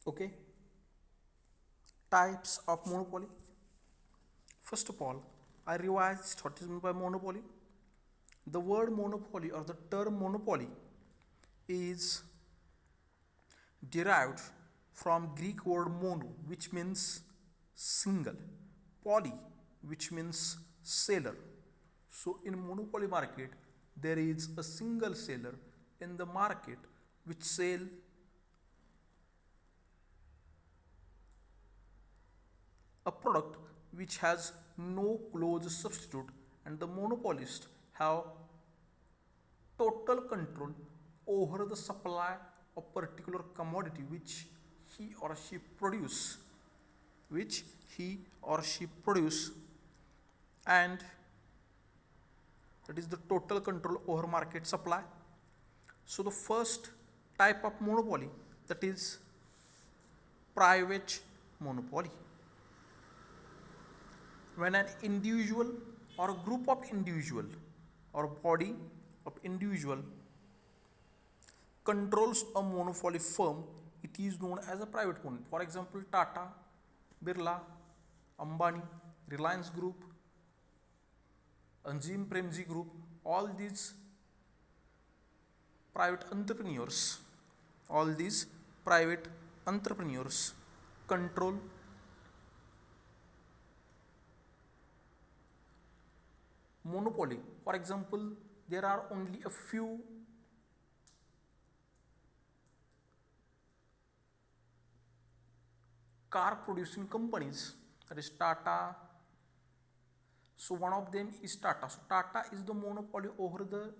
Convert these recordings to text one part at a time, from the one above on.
Okay, types of monopoly. First of all, I revised what is meant by monopoly. The word monopoly or the term monopoly is derived from Greek word mono, which means single, poly, which means seller. So in monopoly market, there is a single seller in the market which sell a product which has no close substitute, and the monopolist have total control over the supply of particular commodity which he or she produce, and that is the total control over market supply. So the first type of monopoly, that is private monopoly. When an individual or a group of individual or body of individual controls a monopoly firm, it is known as a private monopoly. For example, Tata, Birla, Ambani, Reliance Group, Anjim Premji Group, all these private entrepreneurs, all these private entrepreneurs control monopoly. For example, there are only a few car producing companies, that is Tata. So one of them is Tata. So Tata is the monopoly over the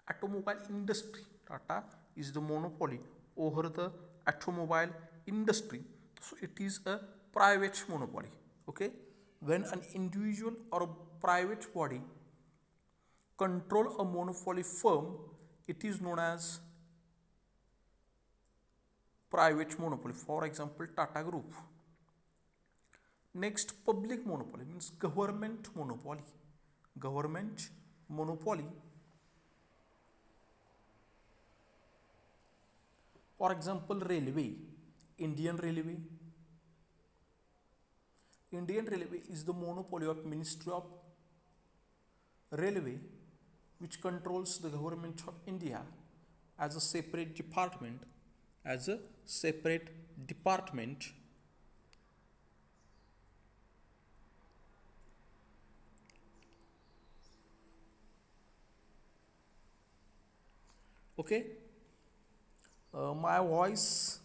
automobile industry. Tata is the monopoly over the automobile industry. So it is a private monopoly. Okay, when an individual or a private body control a monopoly firm, it is known as private monopoly. For example, Tata Group. Next, public monopoly means government monopoly. Government monopoly. For example, railway, Indian Railway. Indian Railway is the monopoly of Ministry of Railway, which controls the government of India as a separate department. As a separate department. Okay, my voice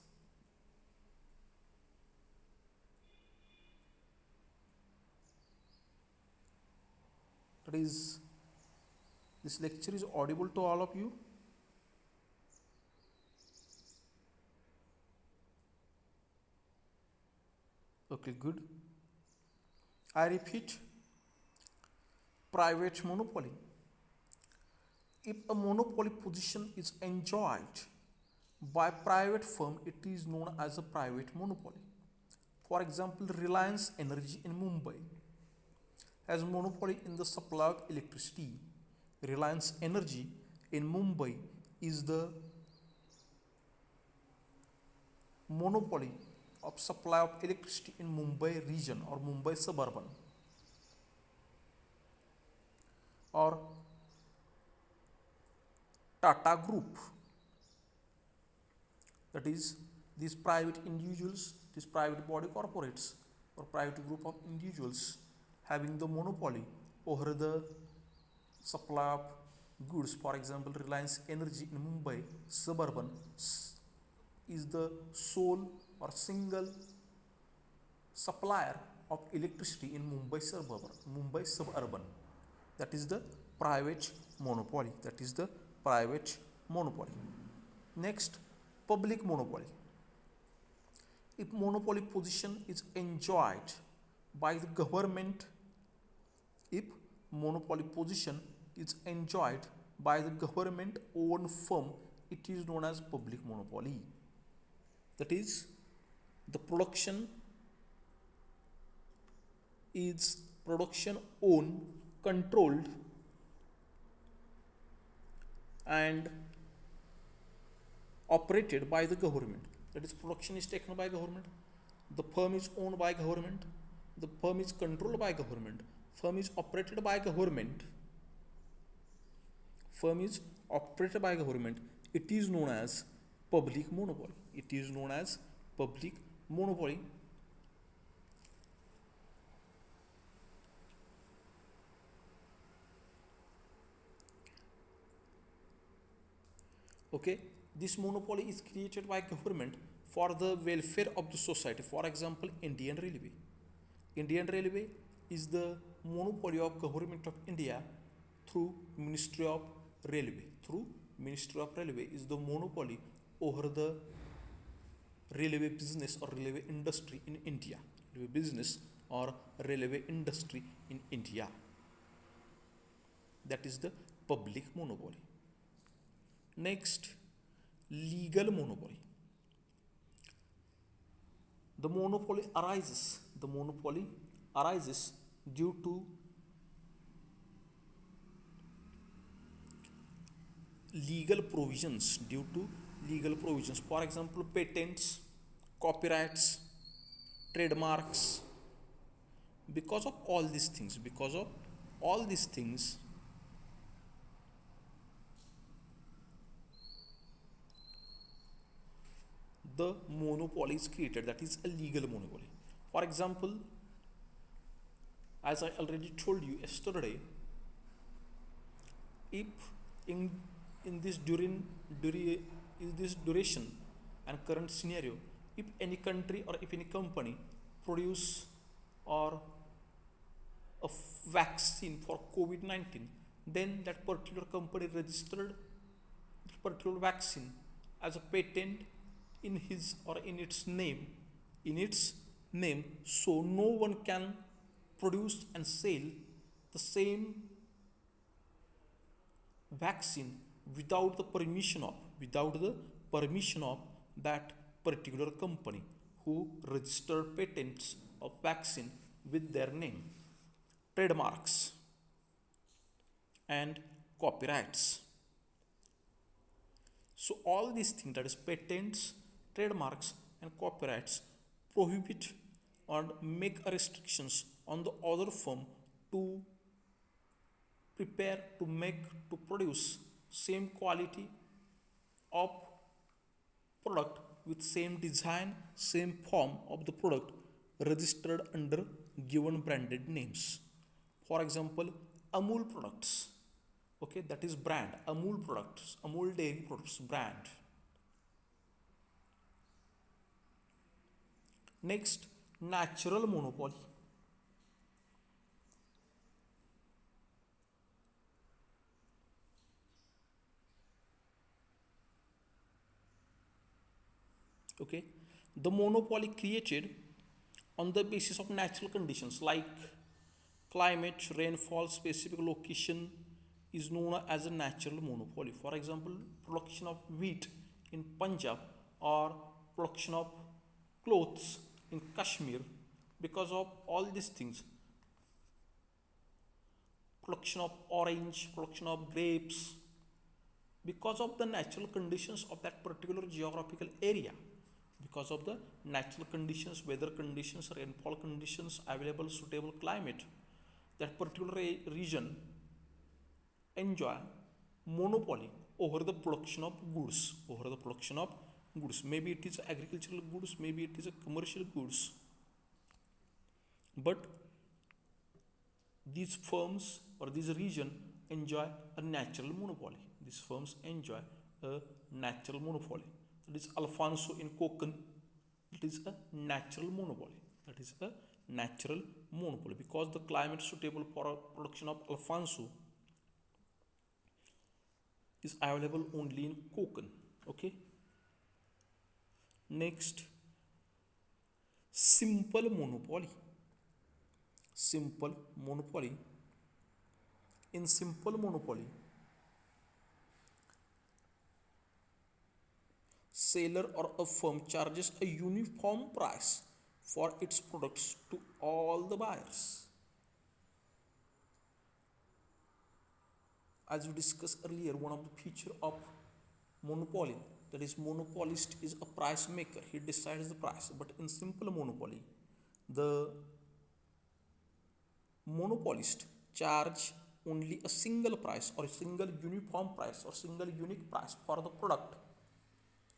that is this lecture is audible to all of you. Okay, good. I repeat, private monopoly. If a monopoly position is enjoyed by private firm, it is known as a private monopoly. For example, Reliance Energy in Mumbai has monopoly in the supply of electricity. Reliance Energy in Mumbai is the monopoly of supply of electricity in Mumbai region or Mumbai suburban. Or Tata Group, that is these private individuals, these private body corporates or private group of individuals having the monopoly over the supply of goods. For example, Reliance Energy in Mumbai suburban is the sole or single supplier of electricity in Mumbai suburban. That is the private monopoly. That is the private monopoly. Next, public monopoly. If monopoly position is enjoyed by the government, if monopoly position is enjoyed by the government owned firm, it is known as public monopoly. That is, the production is production owned, controlled, and operated by the government. that is production is taken by government, the firm is owned by government, the firm is controlled by government, firm is operated by government, firm is operated by government, it is known as public monopoly. It is known as public monopoly. Okay, this monopoly is created by government for the welfare of the society. For example, Indian Railway. Indian Railway is the monopoly of government of India through Ministry of Railway. Through Ministry of Railway is the monopoly over the railway business or railway industry in India. Railway business or railway industry in India. That is the public monopoly. Next, legal monopoly. The monopoly arises due to legal provisions. For example, patents, copyrights, trademarks. Because of all these things, the monopoly is created, that is a legal monopoly. For example, as I already told you yesterday, if in this duration and current scenario, if any country or if any company produce or a vaccine for COVID-19, then that particular company registered that particular vaccine as a patent in his or in its name, so no one can produce and sell the same vaccine without the permission of that particular company who registered patents of vaccine with their name, trademarks and copyrights. So all these things, that is patents, trademarks and copyrights, prohibit or make restrictions on the other firm to produce same quality of product with same design, same form of the product registered under given branded names. For example, Amul products, okay, that is brand, Amul products, Amul dairy products, brand. Next, natural monopoly. Okay, the monopoly created on the basis of natural conditions like climate, rainfall, specific location is known as a natural monopoly. For example, production of wheat in Punjab or production of clothes in Kashmir. Because of all these things, production of orange, production of grapes, because of the natural conditions of that particular geographical area, because of the natural conditions, weather conditions, rainfall conditions, available suitable climate, that particular region enjoy monopoly over the production of goods, maybe it is agricultural goods, maybe it is a commercial goods, but these firms or this region enjoy a natural monopoly. These firms enjoy a natural monopoly. That is Alfonso in Koken. It is a natural monopoly. Because the climate suitable for production of Alfonso is available only in Koken. Okay. Next, simple monopoly. In simple monopoly, seller or a firm charges a uniform price for its products to all the buyers. As we discussed earlier, one of the features of monopoly That is, monopolist is a price maker. He decides the price. But in simple monopoly, the monopolist charge only a single price or a single uniform price or single unique price for the product.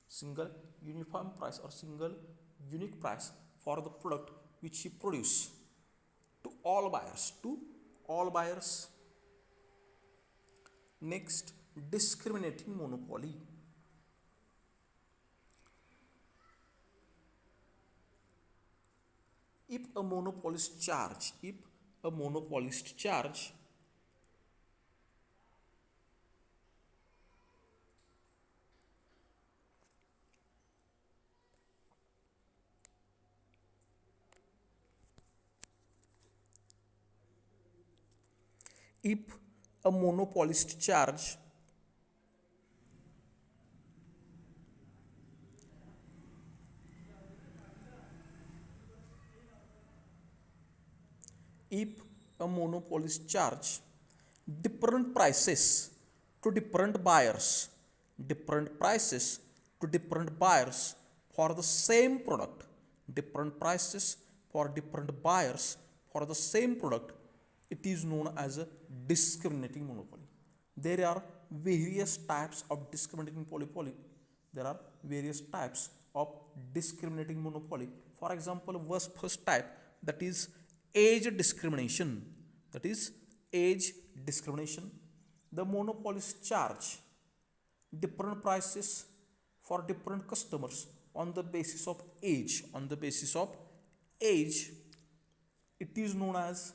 Single uniform price or single unique price for the product which he produce to all buyers. Next, discriminating monopoly. If a monopolist charge if a monopolist charge if a monopolist charge different prices to different buyers for the same product, different prices for different buyers for the same product, it is known as a discriminating monopoly. There are various types of discriminating monopoly. There are various types of discriminating monopoly. For example, first type, that is age discrimination. The monopolist charge different prices for different customers on the basis of age. It is known as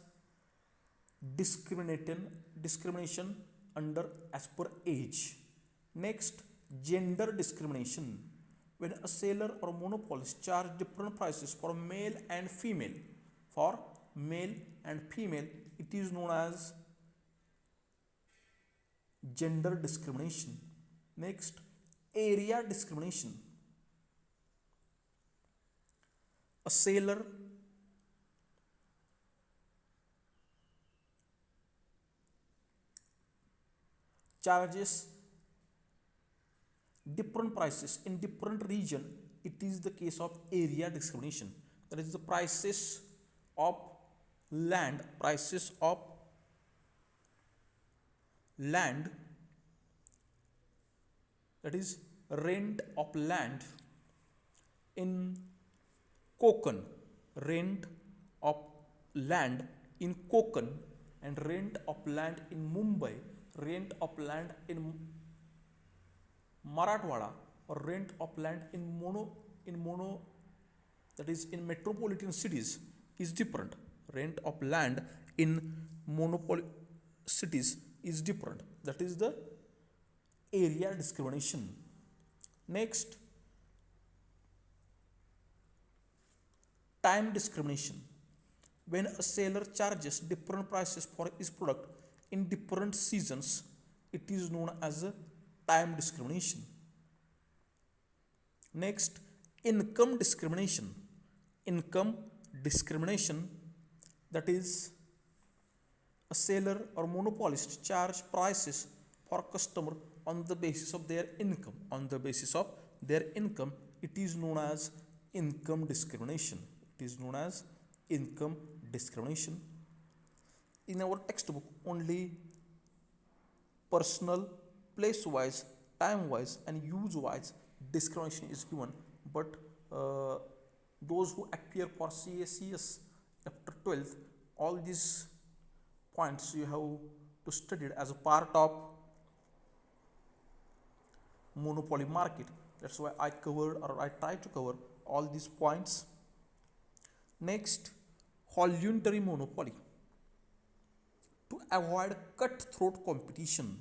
discrimination under as per age. Next, gender discrimination. When a seller or monopolist charge different prices for male and female, it is known as gender discrimination. Next, area discrimination. A seller charges different prices in different region. It is the case of area discrimination. That is, the prices of land, that is rent of land in Konkan, and rent of land in Mumbai, rent of land in Marathwada, or rent of land in that is in metropolitan cities is different. Rent of land in monopoly cities is different. That is the area discrimination. Next, time discrimination. When a seller charges different prices for his product in different seasons, it is known as a time discrimination. Next, income discrimination. That is, a seller or monopolist charge prices for customer on the basis of their income. It is known as income discrimination. In our textbook, only personal, place wise, time wise, and use wise discrimination is given, but those who appear for CACS after 12th, all these points you have to study as a part of monopoly market. That's why I try to cover all these points. Next, voluntary monopoly. To avoid cutthroat competition.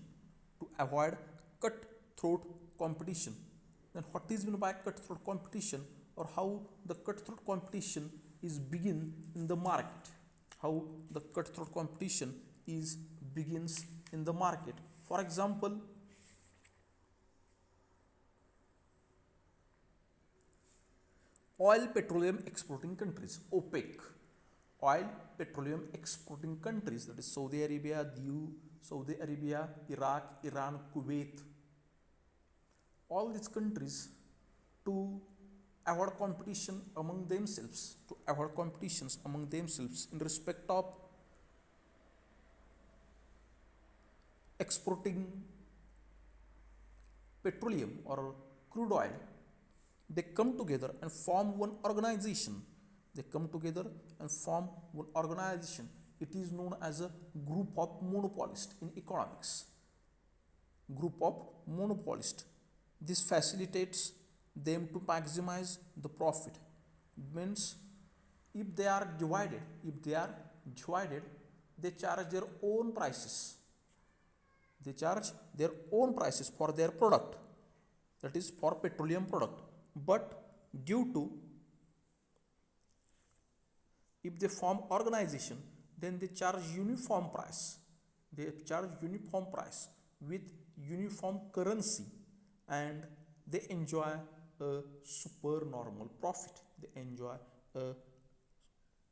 Then what is meant by cutthroat competition, or how the cutthroat competition is begin in the market? For example, oil petroleum exporting countries, OPEC. That is Saudi Arabia, Iraq, Iran, Kuwait. all these countries to avoid competition among themselves, to avoid competitions among themselves in respect of exporting petroleum or crude oil, they come together and form one organization. They come together and form one organization. It is known as a group of monopolists in economics. Group of monopolists. This facilitates them to maximize the profit. Means if they are divided, they charge their own prices. They charge their own prices for their product, that is for petroleum product. But due to, if they form organization, then they charge uniform price. They charge uniform price with uniform currency, and they enjoy a supernormal profit. They enjoy a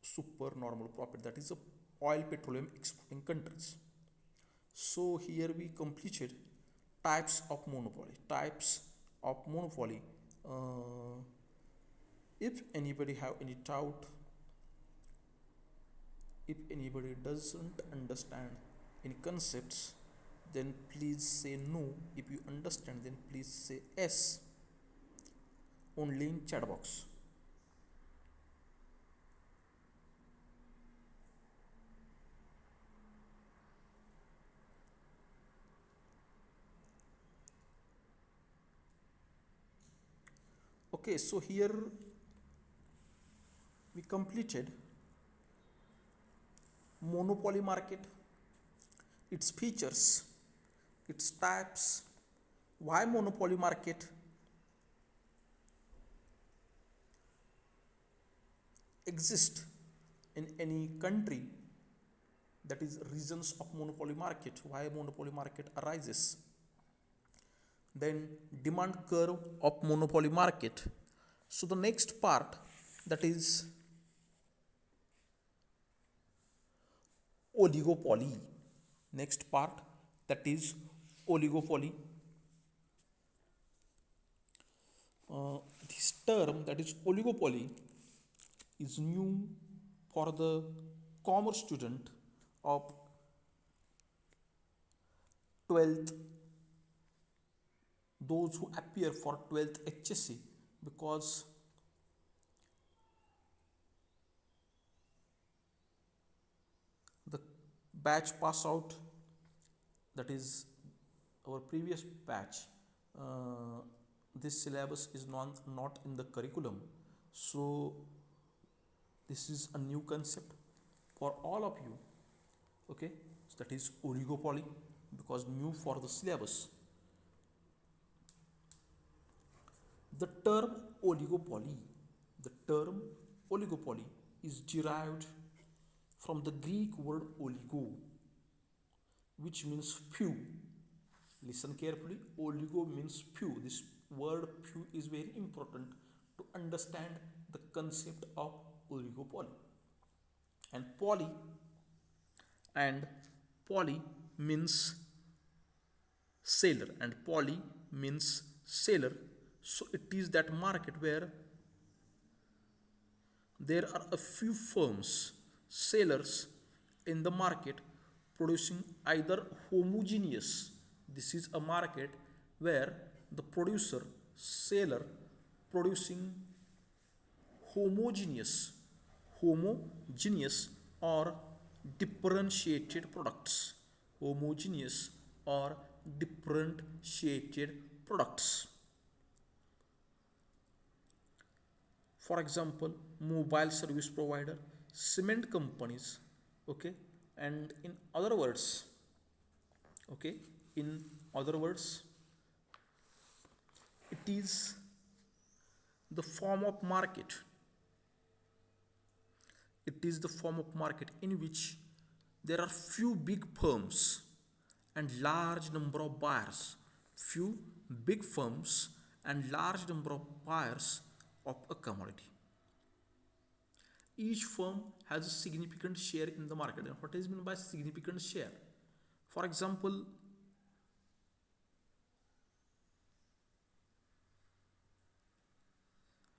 supernormal profit, that is a oil petroleum exporting countries. So here we completed types of monopoly. If anybody have any doubt, if anybody doesn't understand any concepts, then please say no. If you understand, then please say yes, only in chat box. Okay, so here we completed monopoly market, its features, its types, why monopoly market exist in any country, that is reasons of monopoly market, why monopoly market arises. Then demand curve of monopoly market. So the next part, that is oligopoly. Next part, that is oligopoly. This term, that is oligopoly, is new for the commerce student of 12th, those who appear for 12th HSC, because the batch pass out, that is our previous batch, this syllabus is not in the curriculum. So this is a new concept for all of you. Okay, so that is oligopoly, because new for the syllabus. The term oligopoly is derived from the Greek word oligo, which means few. Listen carefully, oligo means few. This word few is very important to understand the concept of oligopoly. And poly means seller, so it is that market where there are a few firms, sellers in the market, producing either homogeneous. This is a market where the producer, seller, producing homogeneous or differentiated products. For example, mobile service provider, cement companies. Okay, and in other words, it is the form of market. In which there are few big firms and large number of buyers. Of a commodity. Each firm has a significant share in the market. And what is meant by significant share? For example,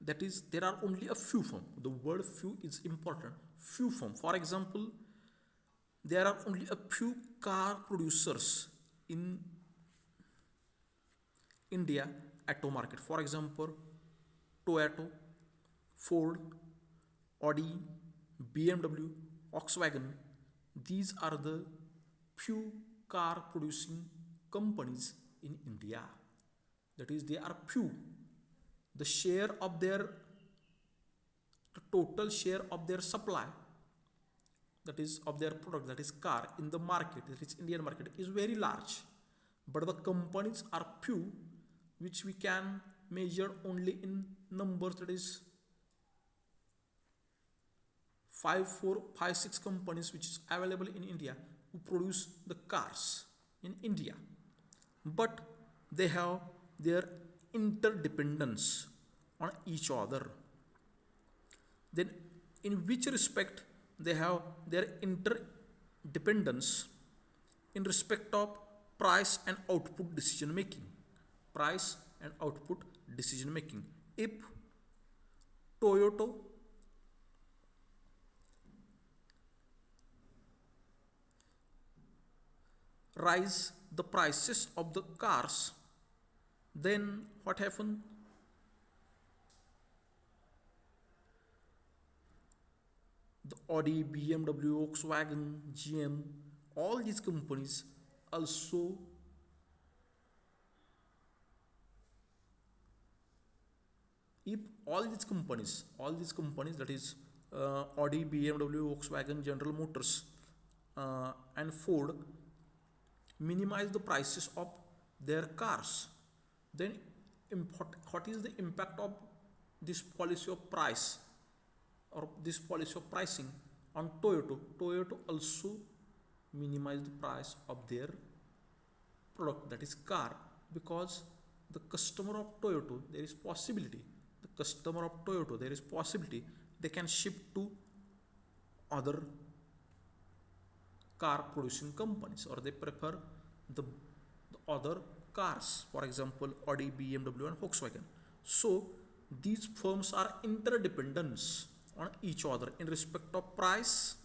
that is there are only a few firm. The word few is important. Few firm. For example, there are only a few car producers in India auto market. For example, Toyota, Ford, Audi, BMW, Volkswagen. These are the few car producing companies in India. That is, they are few. The share of their, the total share of their supply, that is of their product, that is car, in the market, that is Indian market, is very large. But the companies are few, which we can measure only in numbers, that is 6 companies which is available in India who produce the cars in India. But they have their interdependence on each other. Then in which respect they have their interdependence? In respect of price and output decision making. Price and output decision making. If Toyota rise the prices of the cars, then what happened? The Audi, BMW, Volkswagen, GM, all these companies also if all these companies that is Audi, BMW, Volkswagen, General Motors and Ford minimize the prices of their cars, then what is the impact of this policy of price or this policy of pricing on Toyota? Toyota also minimize the price of their product, that is car, because the customer of Toyota, there is possibility they can ship to other car producing companies, or they prefer the other cars, for example Audi, BMW and Volkswagen. So these firms are interdependent on each other in respect of price,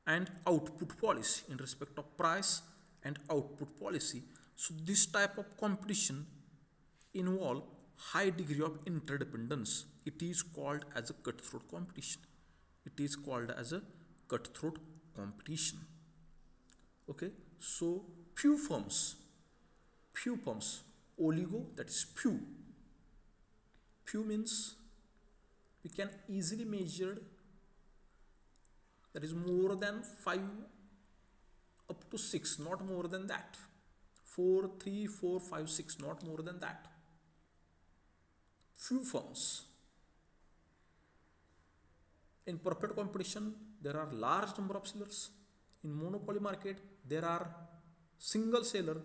and output policy, in respect of price and output policy. So this type of competition involve high degree of interdependence. It is called as a cutthroat competition. Okay, so few firms, oligo, that is few means we can easily measure, that is more than 5 up to 6, not more than that. 4, 3, 4, 5, 6, not more than that. Few firms. In perfect competition, there are large number of sellers. In monopoly market, there are single seller.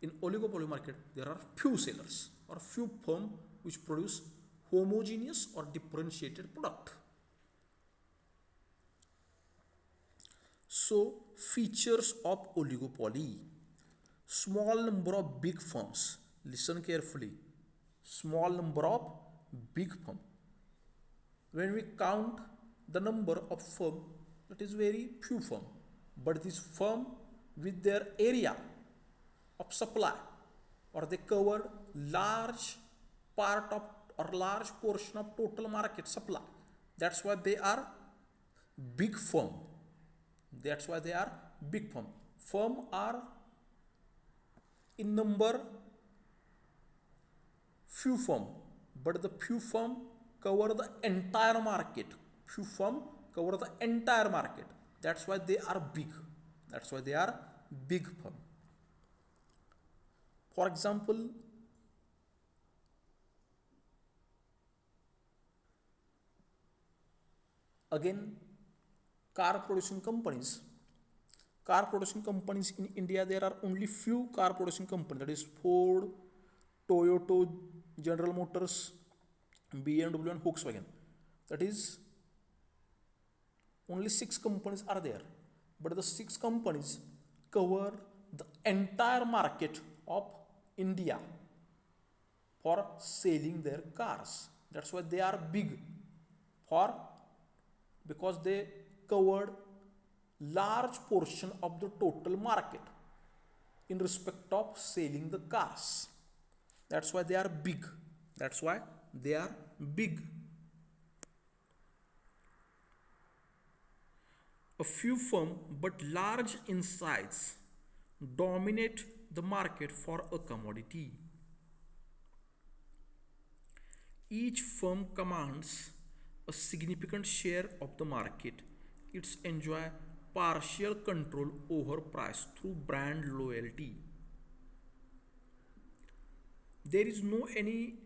In oligopoly market, there are few sellers or few firms which produce homogeneous or differentiated product. So, features of oligopoly. Small number of big firms. Listen carefully. Small number of big firms. When we count the number of firms, that is very few firms. But this firm with their area of supply, or they cover large part of or large portion of total market supply. That's why they are big firm. Firm are in number few firm, but the few firm cover the entire market. That's why they are big firm. For example, again, car producing companies in India, there are only few car producing companies, that is Ford, Toyota, General Motors, BMW and Volkswagen. That is only 6 companies are there. but the 6 companies cover the entire market of India for selling their cars. That's why they are big, for because they covered large portion of the total market in respect of selling the cars. That's why they are big. That's why they are big. A few firm but large in size dominate the market for a commodity. Each firm commands a significant share of the market. It's enjoy partial control over price through brand loyalty. There is no any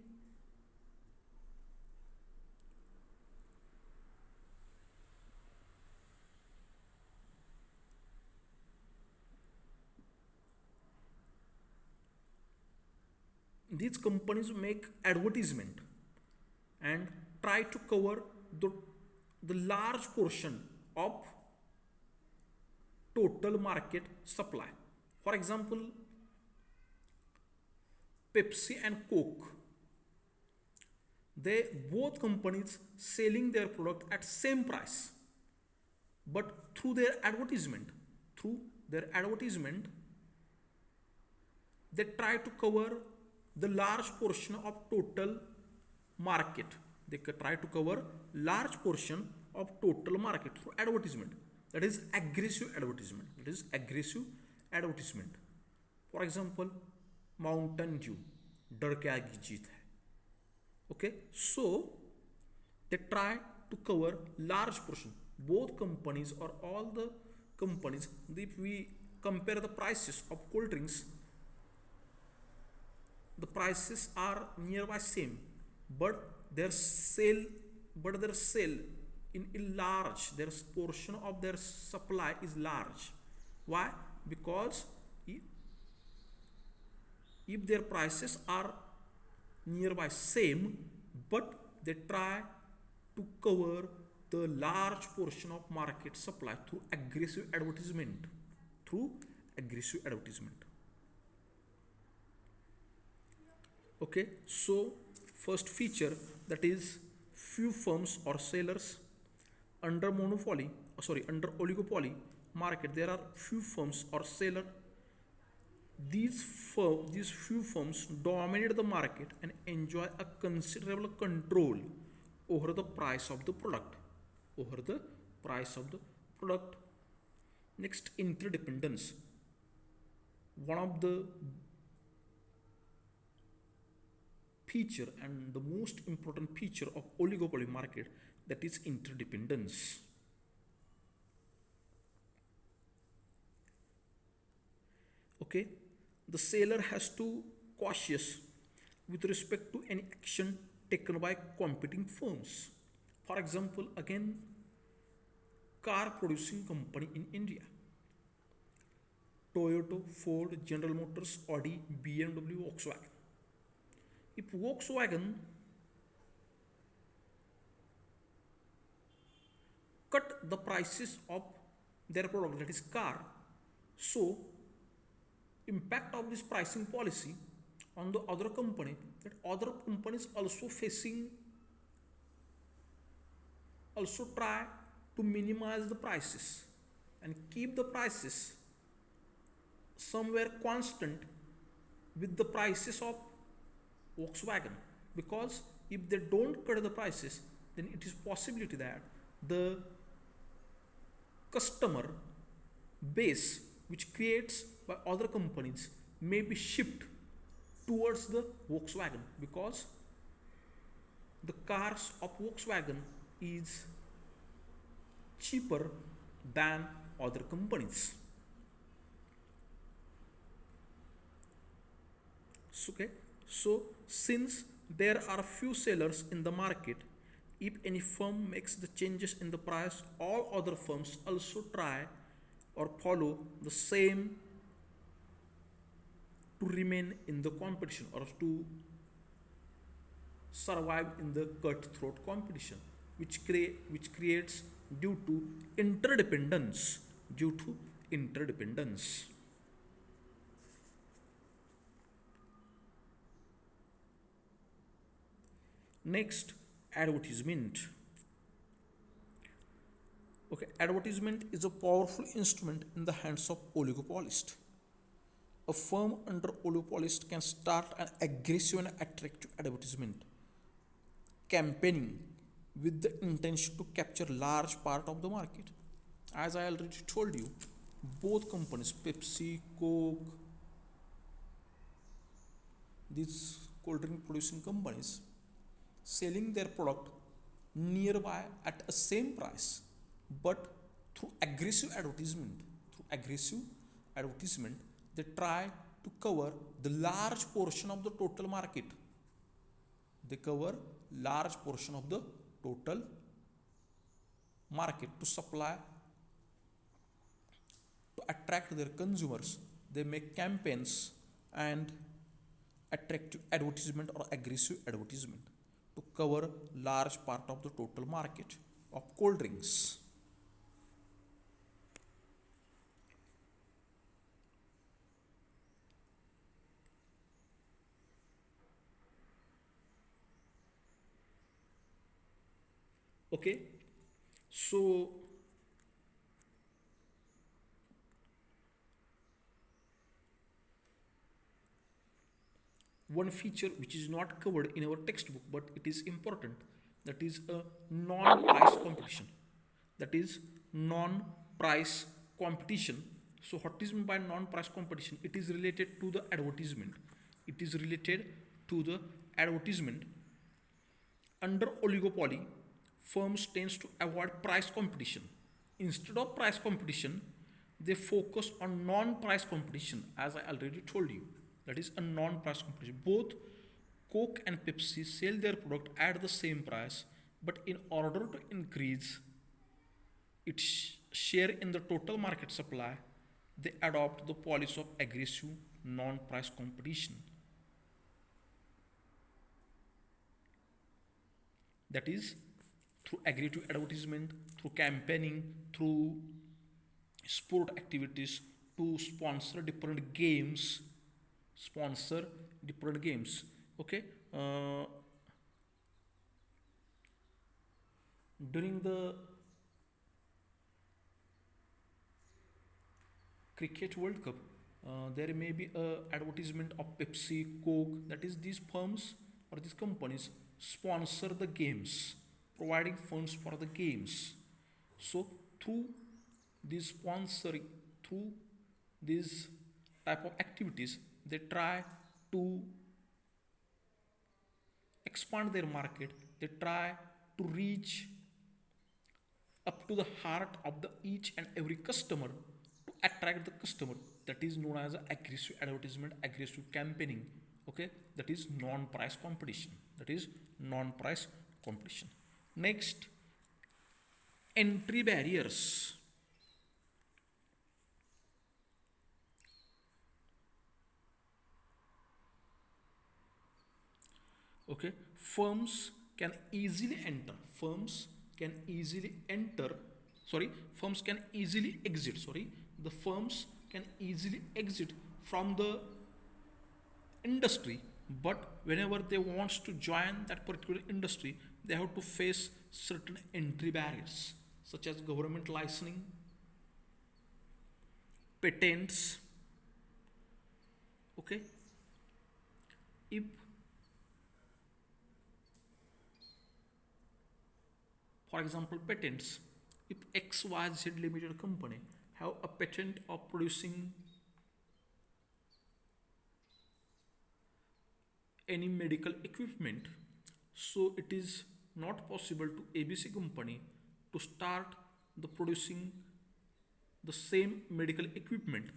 these companies make advertisement and try to cover the large portion of total market supply. For example, Pepsi and Coke, they both companies selling their product at same price, but through their advertisement they try to cover the large portion of total market. They try to cover large portion of total market through advertisement. That is aggressive advertisement. For example, Mountain Dew, डर के आगे जीत है. Okay, so they try to cover large portion. Both companies or all the companies, if we compare the prices of cold drinks, the prices are nearby same, but their sale in large, their portion of their supply is large. Why? Because if their prices are nearby same, but they try to cover the large portion of market supply through aggressive advertisement. Okay, so first feature, that is few firms or sellers. Under oligopoly market, there are few firms or seller. These few firms dominate the market and enjoy a considerable control over the price of the product. Next, interdependence. One of the feature and the most important feature of oligopoly market, that is interdependence. Okay, the seller has to cautious with respect to any action taken by competing firms. For example, again, car producing company in India, Toyota, Ford, General Motors, Audi, BMW, Volkswagen. If Volkswagen cut the prices of their product, that is car, so impact of this pricing policy on the other company, that other companies also try to minimize the prices and keep the prices somewhere constant with the prices of Volkswagen, because if they don't cut the prices, then it is possibility that the customer base which creates by other companies may be shipped towards the Volkswagen, because the cars of Volkswagen is cheaper than other companies. Okay, so since there are few sellers in the market, if any firm makes the changes in the price, all other firms also try or follow the same to remain in the competition or to survive in the cutthroat competition, which creates due to interdependence due to interdependence. Next, advertisement. Okay, advertisement is a powerful instrument in the hands of oligopolist. A firm under oligopolist can start an aggressive and attractive advertisement campaigning with the intention to capture large part of the market. As I already told you, both companies, Pepsi, Coke, these cold drink producing companies, selling their product nearby at a same price, but through aggressive advertisement, they try to cover the large portion of the total market. They cover large portion of the total market to supply, to attract their consumers. They make campaigns and attractive advertisement or aggressive advertisement to cover large part of the total market of cold drinks. Okay, so one feature which is not covered in our textbook but it is important, that is a non-price competition. That is non-price competition. So what is meant by non-price competition? It is related to the advertisement. It is related to the advertisement. Under oligopoly, firms tends to avoid price competition. Instead of price competition, they focus on non-price competition, as I already told you. That is a non-price competition. Both Coke and Pepsi sell their product at the same price, but in order to increase its share in the total market supply, they adopt the policy of aggressive non-price competition. That is through aggressive advertisement, through campaigning, through sport activities, to sponsor different games. Okay, during the Cricket World Cup, there may be a advertisement of Pepsi, Coke. That is, these firms or these companies sponsor the games, providing funds for the games. So through this sponsoring, through these type of activities, they try to expand their market. They try to reach up to the heart of the each and every customer to attract the customer. That is known as aggressive advertisement, aggressive campaigning. Okay, that is non-price competition. Next, entry barriers. Okay, firms can easily enter. Firms can easily exit. The firms can easily exit from the industry, but whenever they want to join that particular industry, they have to face certain entry barriers, such as government licensing, patents. Okay, if for example patents, if XYZ limited company have a patent of producing any medical equipment, so it is not possible to ABC company to start the producing the same medical equipment,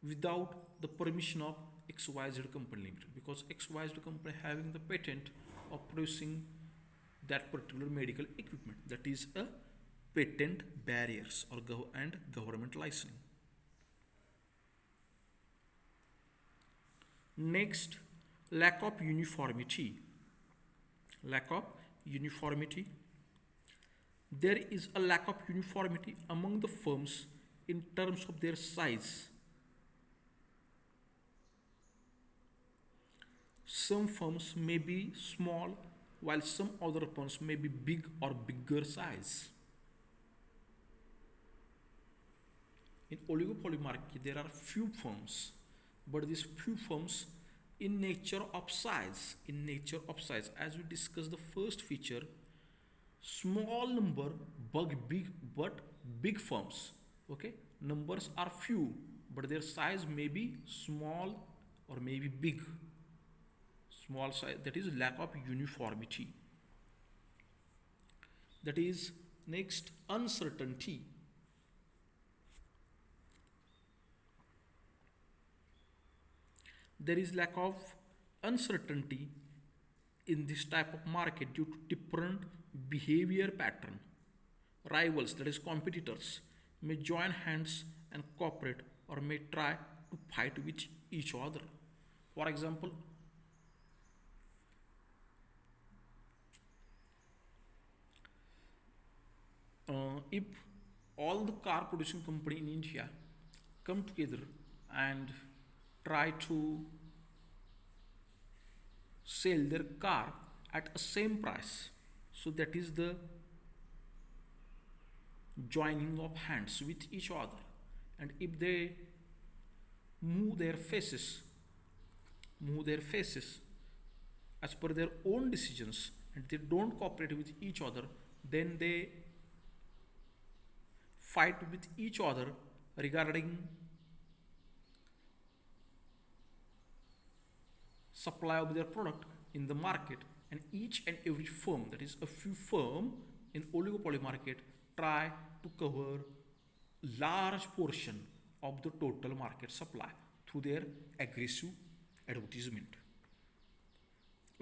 without the permission of XYZ company limited, because XYZ company having the patent of producing that particular medical equipment. That is a patent barriers or government licensing. Next, lack of uniformity. There is a lack of uniformity among the firms in terms of their size. Some firms may be small while some other firms may be big or bigger size. In oligopoly market, there are few firms, but these few firms in nature of size, as we discussed the first feature, small number but big firms. Okay, numbers are few, but their size may be small or maybe big. Small size, that is lack of uniformity. That is next, uncertainty. There is lack of uncertainty in this type of market due to different behavior pattern. Rivals, that is competitors, may join hands and cooperate or may try to fight with each other. For example, if all the car producing company in India come together and try to sell their car at a same price, so that is the joining of hands with each other. And if they move their faces as per their own decisions and they don't cooperate with each other, then they fight with each other regarding supply of their product in the market, and each and every firm, that is a few firm in oligopoly market, try to cover large portion of the total market supply through their aggressive advertisement.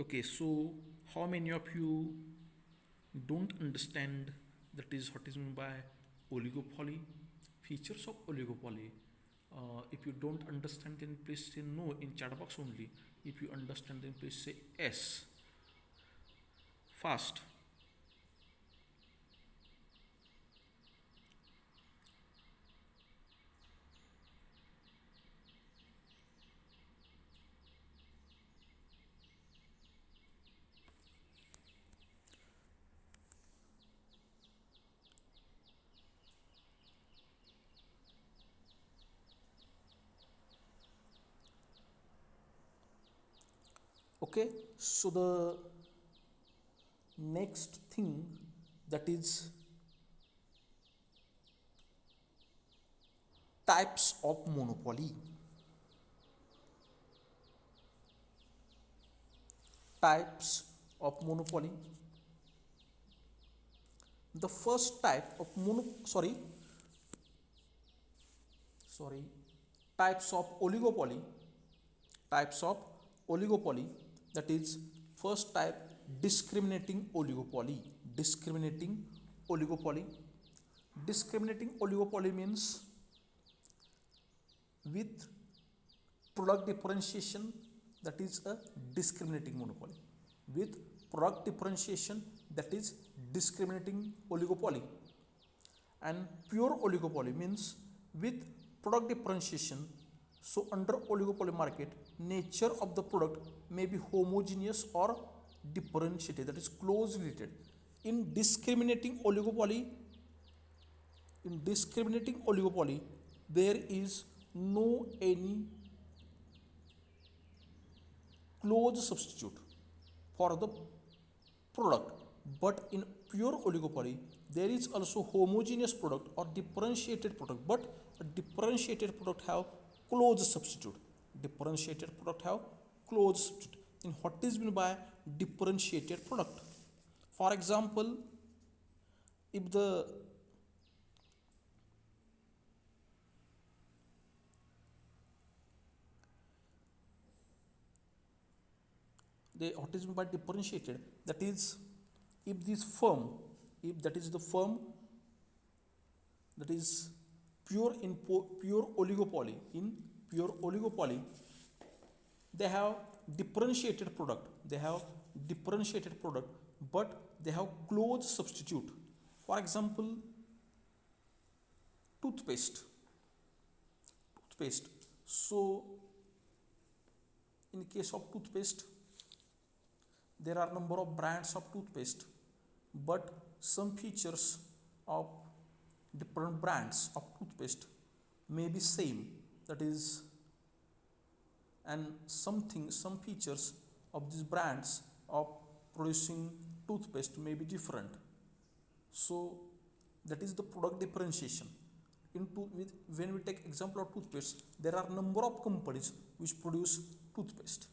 Okay, so how many of you don't understand that is what is meant by oligopoly, features of oligopoly? If you don't understand, then please say no in chat box only. If you understand, then please say yes fast. Okay, so the next thing, that is types of monopoly. Types of monopoly. The first type of types of oligopoly. That is first type, discriminating oligopoly. Discriminating oligopoly means with product differentiation, that is a discriminating monopoly. With product differentiation, that is discriminating oligopoly. And pure oligopoly means with product differentiation. So under oligopoly market, nature of the product may be homogeneous or differentiated, that is closely related. In discriminating oligopoly, there is no any closed substitute for the product, but in pure oligopoly there is also homogeneous product or differentiated product, but a differentiated product have closed substitute. Then what is meant by differentiated product? For example, if what is meant by differentiated, that is if this firm, if that is the firm that is pure oligopoly, they have differentiated product, but they have closed substitute. For example, toothpaste. So in case of toothpaste, there are number of brands of toothpaste, but some features of different brands of toothpaste may be same. That is, and some features of these brands of producing toothpaste may be different. So that is the product differentiation. When we take example of toothpaste, there are number of companies which produce toothpaste,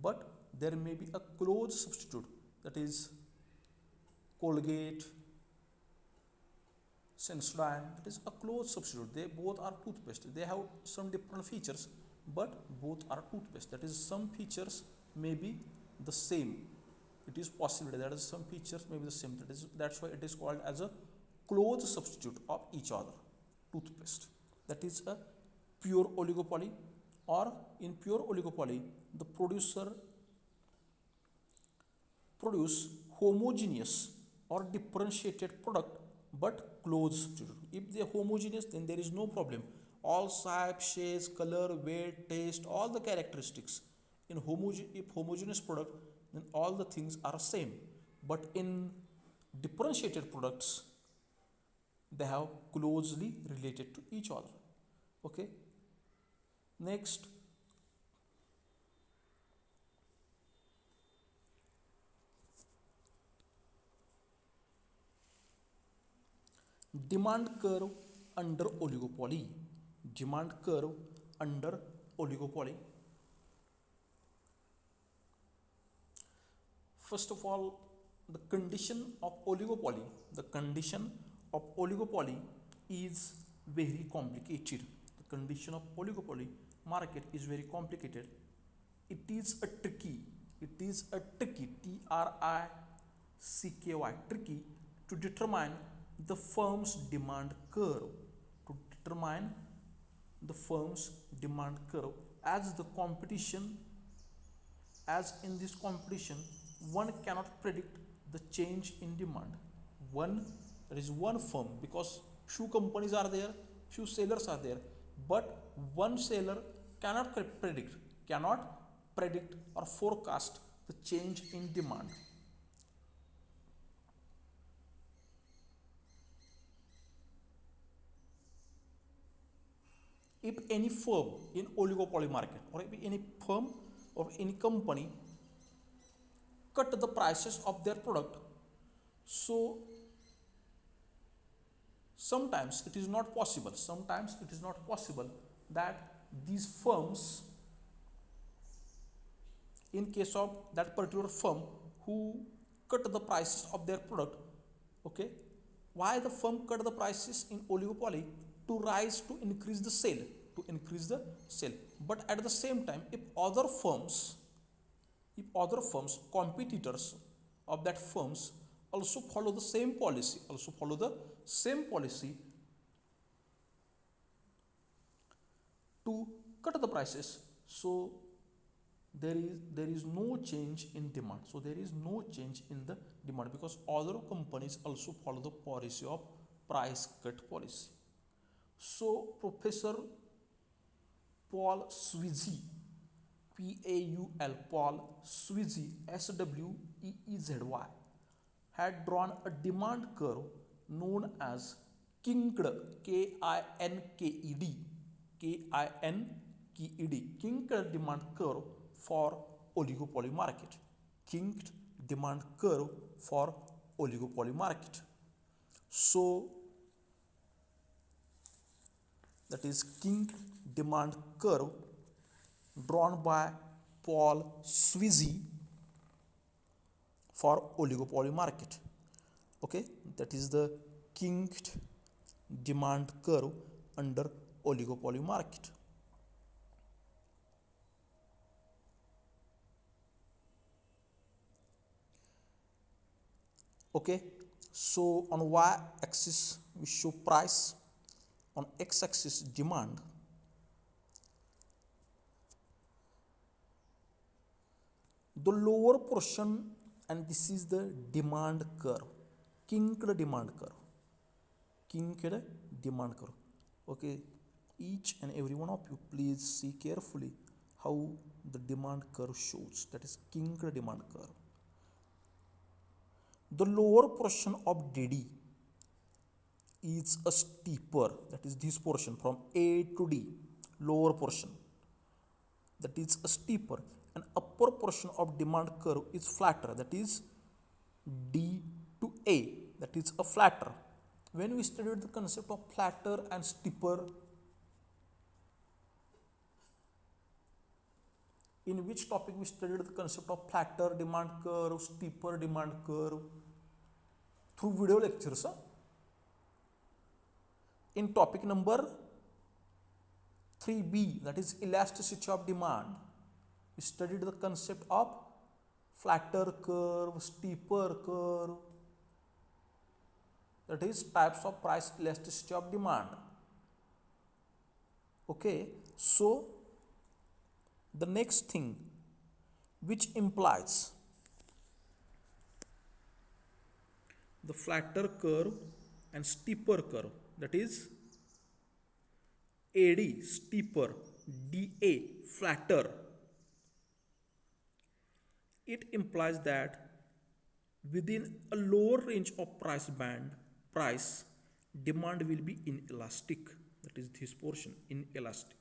but there may be a close substitute, that is Colgate, Sensodyne. That is a close substitute. They both are toothpaste. They have some different features, but both are toothpaste. That is, some features may be the same. It is possible that is some features may be the same. That's why it is called as a close substitute of each other. Toothpaste. That is a pure oligopoly, or in pure oligopoly, the producer produce homogeneous or differentiated product but close substitute. If they are homogeneous, then there is no problem. All shape, shades, color, weight, taste, all the characteristics in homogeneous product, then all the things are same. But in differentiated products, they have closely related to each other. Okay. Next, demand curve under oligopoly. Demand curve under oligopoly. First of all, the condition of oligopoly is very complicated. The condition of oligopoly market is very complicated. It is a tricky, T-R-I-C-K-Y, tricky to determine the firm's demand curve. As in this competition, one cannot predict the change in demand. There is one firm, because few companies are there, few sellers are there, but one seller cannot predict or forecast the change in demand. If any firm in oligopoly market, or if any firm or any company cut the prices of their product, so sometimes it is not possible that these firms, in case of that particular firm who cut the prices of their product, okay, why the firm cut the prices in oligopoly? To increase the sale, but at the same time, if other firms, competitors of that firms also follow the same policy, to cut the prices, so there is no change in demand. So there is no change in the demand, because other companies also follow the policy of price cut policy. So Professor Paul Sweezy, SWEEZY, had drawn a demand curve known as Kinked, Kinked demand curve for oligopoly market. Kinked demand curve for oligopoly market. So that is Kinked demand curve drawn by Paul Sweezy for oligopoly market. Okay, that is the Kinked demand curve under oligopoly market. Okay, so on y-axis we show price, on x-axis demand. The lower portion, and this is the demand curve, Kinked demand curve. kinked demand curve. Okay, each and every one of you please see carefully how the demand curve shows, that is kinked demand curve. The lower portion of DD is a steeper, that is this portion from A to D, lower portion, that is a steeper, and upper portion of demand curve is flatter, that is D to A, that is a flatter. When we studied the concept of flatter and steeper, in which topic we studied the concept of flatter demand curve, steeper demand curve? Through video lectures. In topic number 3B, that is elasticity of demand, we studied the concept of flatter curve, steeper curve, that is types of price elasticity of demand. Okay, so the next thing which implies the flatter curve and steeper curve, that is AD steeper, DA flatter, it implies that within a lower range of price band, price demand will be inelastic, that is this portion inelastic,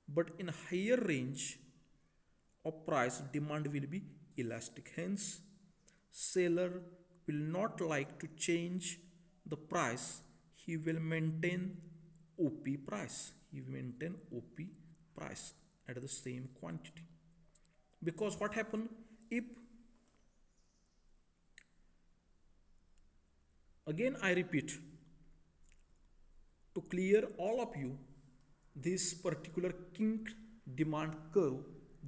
but in higher range of price demand will be elastic. Hence seller will not like to change the price, he will maintain OP price, he will maintain OP price at the same quantity. Because what happen if, again I repeat to clear all of you, this particular kinked demand curve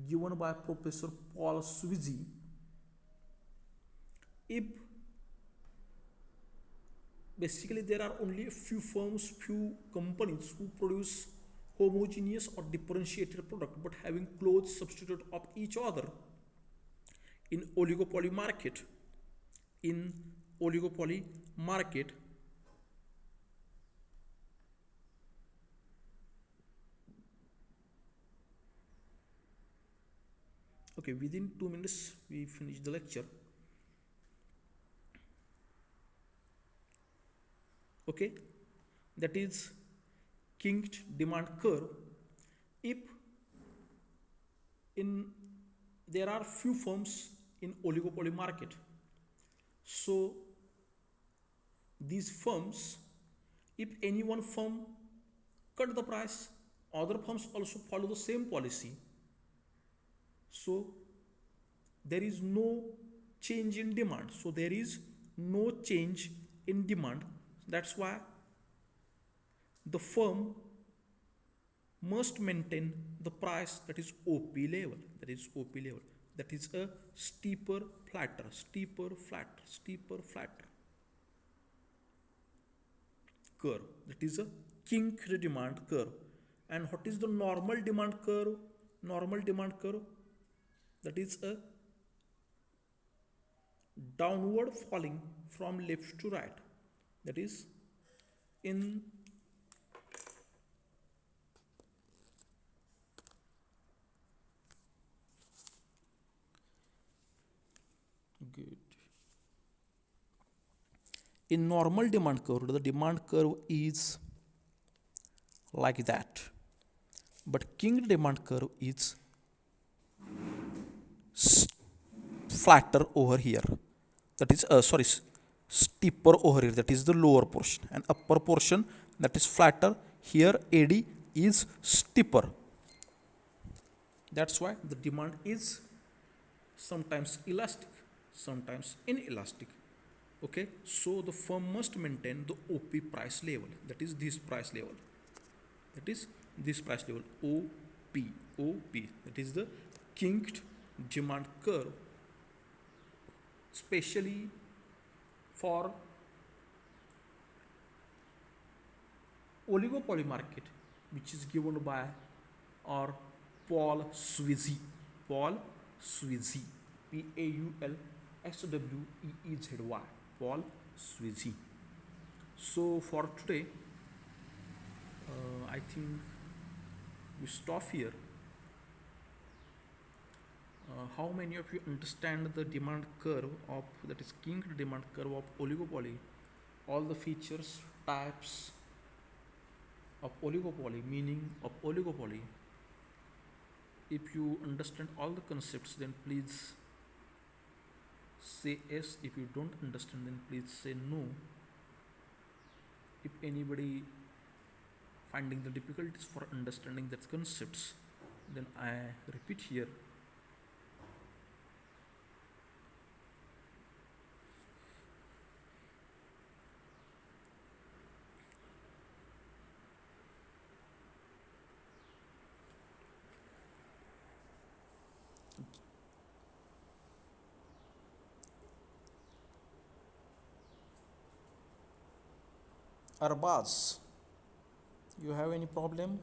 given by Professor Paul Sweezy, if basically there are only a few firms, few companies who produce homogeneous or differentiated product but having close substitute of each other in oligopoly market, okay, within 2 minutes we finish the lecture. Okay, that is kinked demand curve. If there are few firms in oligopoly market, so these firms, if any one firm cut the price, other firms also follow the same policy, so there is no change in demand, so there is no change in demand. That's why the firm must maintain the price, that is OP level, that is a steeper flatter curve, that is a kinked demand curve. And what is the normal demand curve? That is a downward falling from left to right, that is in normal demand curve, the demand curve is like that, but kinked demand curve is flatter over here, that is steeper over here, that is the lower portion, and upper portion, that is flatter. Here AD is steeper. That's why the demand is sometimes elastic, sometimes inelastic. Okay, so the firm must maintain the OP price level, that is this price level, OP, that is the kinked demand curve, especially for oligopoly market, which is given by our Paul Sweezy, P-A-U-L-S-W-E-E-Z-Y, Paul Sweezy. So for today, I think we stop here. How many of you understand the demand curve of, that is kinked demand curve of oligopoly? All the features, types of oligopoly, meaning of oligopoly. If you understand all the concepts, then please say yes. If you don't understand, then please say no. If anybody finding the difficulties for understanding that concepts, then I repeat here. Arbaz, you have any problem?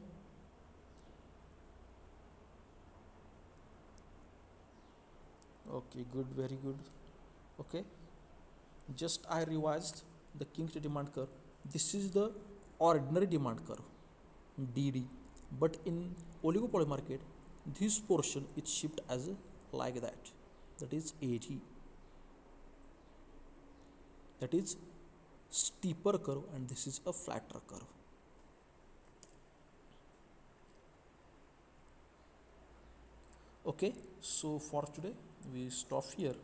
Okay, good, very good. Okay, just I revised the kinked demand curve. This is the ordinary demand curve, DD, but in oligopoly market, this portion is shipped as like that. That is AG. That is steeper curve, and this is a flatter curve. Okay, so for today we stop here.